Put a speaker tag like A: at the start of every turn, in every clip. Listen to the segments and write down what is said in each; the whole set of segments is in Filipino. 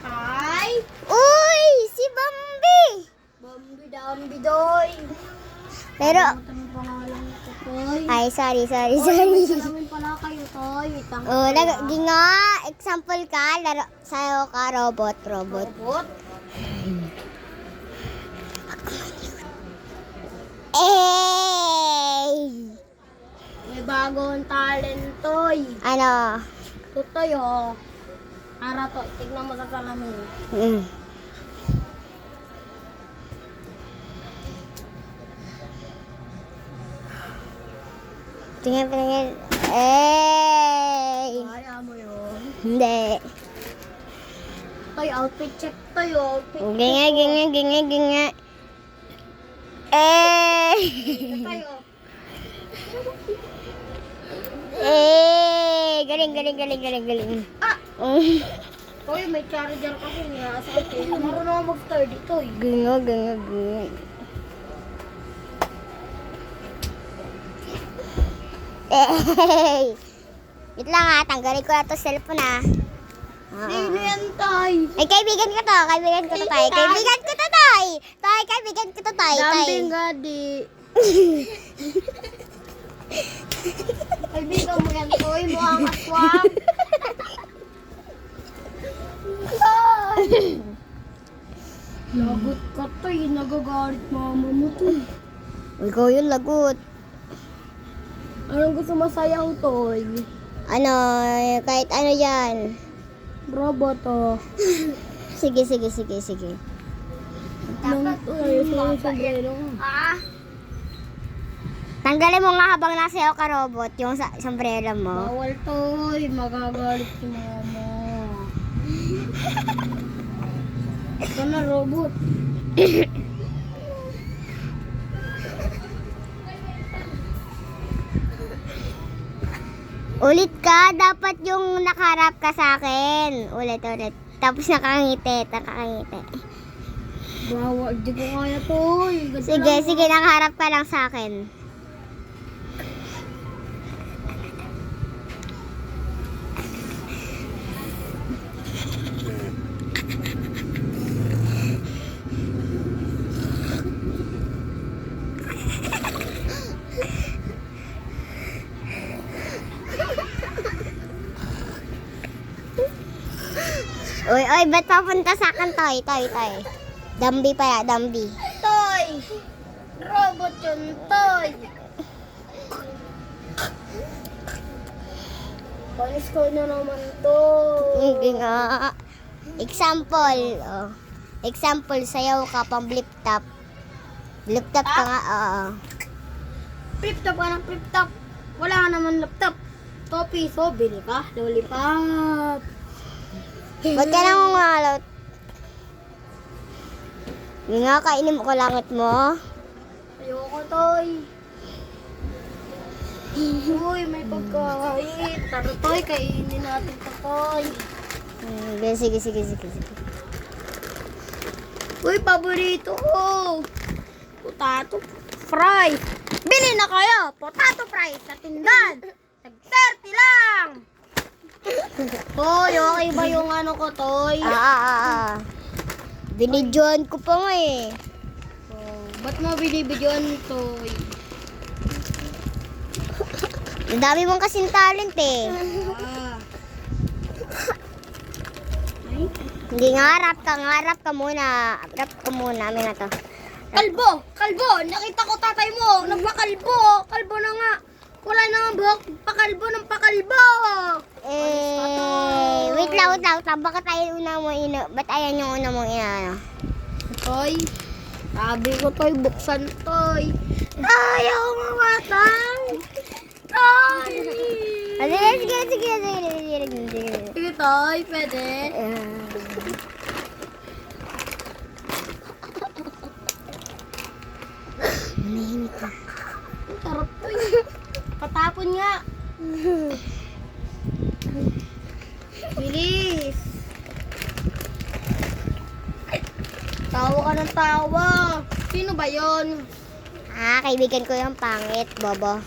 A: Ay!
B: Uy! Si Bambi!
A: Bambi, Dambi, Doy.
B: Pero,
A: Ang pangalan ko, Toy.
B: ay, sorry.
A: May salamin pala kayo, Toy. Wait lang.
B: Oh, di nga, example ka, laro, sayo ka, robot.
A: Robot?
B: Eh!
A: May bagong talent, Toy.
B: Ano?
A: Tutoy, oh. Ara, Toy. Tignan mo sa salamin.
B: Mm. Tingnan. Eh!
A: Kaya mo yun.
B: Hindi.
A: Toy, outfit check, Toy, oh. Outfit check.
B: Ginga. Eh!
A: Toy, oh.
B: Eh! Galing.
A: Ah!
B: Mm.
A: Toy, may charger kasi nga sa akin. Marunong ako mag-sturdy, Toy.
B: Ginga. Eh! Wait lang ha, tanggalin ko na to cellphone ha.
A: Sino yan, Toy?
B: Ay, kaibigan ko to, Tay. Kaibigan ko to, Tay. Kaibigan ko to, Tay.
A: Dambing gadi. Kaibigan mo yan, Toy. Mukhang aswang. Lagot ka, Toy. Nagagalit mama mo, Toy.
B: Ikaw yung lagot.
A: Anong gusto masayaw, Toy?
B: Ano, kahit ano yan.
A: Robot, oh.
B: Sige.
A: Nang Toy, sa sombrero.
B: Tanggalin mo nga habang nasayaw ka, robot, yung sombrero mo.
A: Bawal, Toy. Magagalit si mama. Ito na, robot.
B: Ulit ka, dapat yung nakaharap ka sa akin. Ulit. Tapos nakangiti.
A: Bawal. Di ko kaya, Toy. Ganito
B: Sige,
A: lang.
B: nakaharap ka lang sa akin. Uy, ba't papunta sa akin, Toy? Dambi pala, Dambi.
A: Toy! Robot yun, Toy! Panis ko na naman to.
B: Hindi nga. Example, oh. Example, sayaw ka pang flip top. Flip top ka nga, oo.
A: Flip-top ka ng flip-top. Wala ka naman laptop. 2 piso, bili ka. Lollipop.
B: Ba't ka nang ungalot? Hindi nga, kainin mo ko langit mo.
A: Ayoko, Toy. Uy, may pagkain. Tara, Toy, kainin natin to, Toy.
B: Sige.
A: Uy, paborito ko. Potato fry. Bili na kayo. Potato fry sa tindan. Tag-30 lang. Toy, okay ba yung ano ko, Toy?
B: Binidyoan ko pa nga eh.
A: Oh, ba't mo binibidyoan, Toy?
B: Ang dami mong kasing talent eh. Hindi nga, rap ka muna. Rap ka muna, amin na to.
A: Kalbo! Nakita ko tatay mo. Nagpakalbo. Kalbo na nga. Wala na nga buhok. Pakalbo ng pakalbo.
B: Wait lang. Bakit tayo una mo ba't ayan yung una mong inaano?
A: Toy, sabi ko, Toy, buksan, Toy. Ayaw mamatay. Toy!
B: Sige.
A: Sige, Toy, pwede.
B: Manahimik ka.
A: Ang sarap, Toy. Patapon nga. Bilis. Tawa ka ng tawa. Sino ba yon?
B: Kaibigan ko yung pangit, bobo.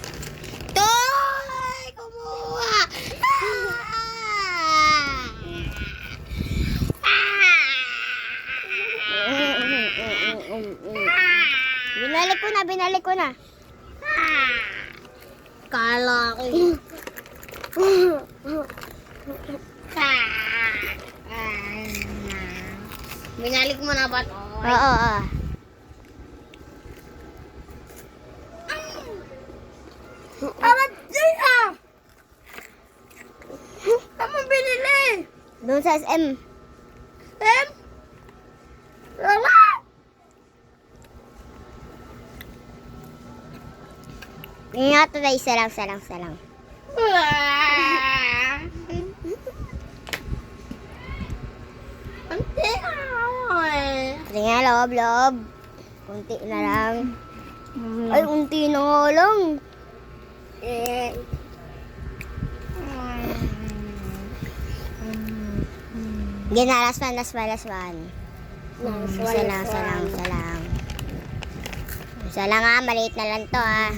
A: Toy! Kumuha!
B: binalik ko na.
A: Kala ko. Binalik mo na ba to?
B: Oo.
A: Arat din ah! Tama binili!
B: Doon sa SM.
A: Em? Lala!
B: Nga to na isa lang.
A: Ante
B: Tingnan, loob. Kunti na lang. Ay, unti na nga lang. Gina, last one. Isa lang. Isa lang ah, maliit na lang to ah.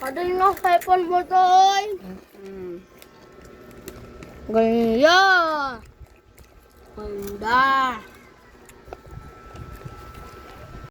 A: Kadali na cellphone mo toy. Ganda. Ganda.